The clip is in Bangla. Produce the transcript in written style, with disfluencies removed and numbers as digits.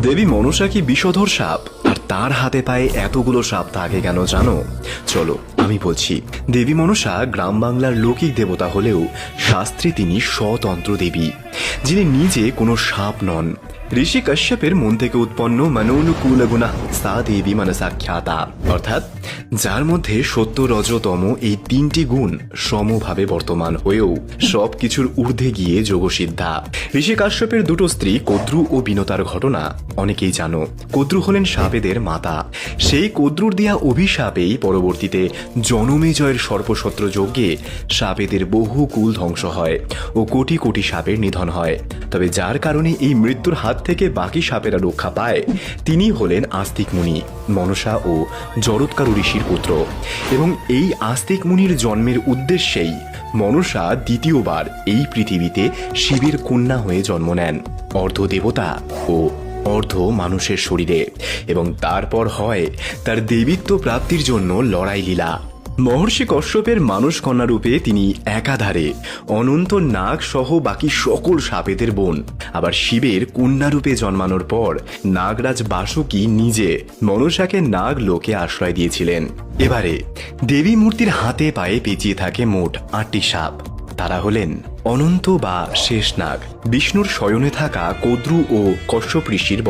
দেবী মনসা কি বিষধর সাপ, আর তার হাতে পায়ে এতগুলো সাপ থাকে কেন জানো? চলো আমি বলছি। দেবী মনসা গ্রাম বাংলার লৌকিক দেবতা হলেও শাস্ত্রে তিনি স্বতন্ত্র দেবী, যিনি নিজে কোনো সাপ নন। ঋষি কাশ্যপের মন থেকে উৎপন্ন মনোনুকূল গুণা সা দেবী মনসাখ্যাতা, অর্থাৎ যার মধ্যে সত্য রজতম এই তিনটি গুণ সমভাবে বর্তমান হয়েও সবকিছুর ঊর্ধ্বে গিয়ে যোগসিদ্ধা। ঋষি কাশ্যপের দুটো স্ত্রী কদ্রু ও বিনতার ঘটনা অনেকেই জানো। কদ্রু হলেন সাপেদের মাতা। সেই কদ্রুর দেয়া অভিশাপেই পরবর্তীতে জনমেজয়ের সর্পসত্র যজ্ঞে সাপেদের বহু কুল ধ্বংস হয় ও কোটি কোটি সাপের নিধন হয়। তবে যার কারণে এই মৃত্যুর হাত থেকে বাকি সাপেরা রক্ষা পায় তিনি হলেন আস্তিক মুনি, মনসা ও জরৎকারু ঋষির পুত্র। এবং এই আস্তিক মুনির জন্মের উদ্দেশ্যেই মনসা দ্বিতীয়বার এই পৃথিবীতে শিবের কন্যা হয়ে জন্ম নেন, অর্ধ দেবতা ও অর্ধ মানুষের শরীরে। এবং তারপর হয় তার দেবীত্ব প্রাপ্তির জন্য লড়াই লীলা। মহর্ষি কশ্যপের মানস কন্যা রূপে তিনি একাধারে অনন্ত নাগ সহ বাকি সকল সাপেদের বোন। আবার শিবের কন্যা রূপে জন্মানোর পর নাগরাজ বাসুকি নিজে মনসাকে নাগ লোকে আশ্রয় দিয়েছিলেন। এবারে দেবী মূর্তির হাতে পায়ে পেঁচিয়ে থাকে মোট ৮টি সাপ। তারা হলেন অনন্ত বা শেষ নাগ, বিষ্ণুর শয়নে থাকা কদ্রু ও কশ্যপ ঋষির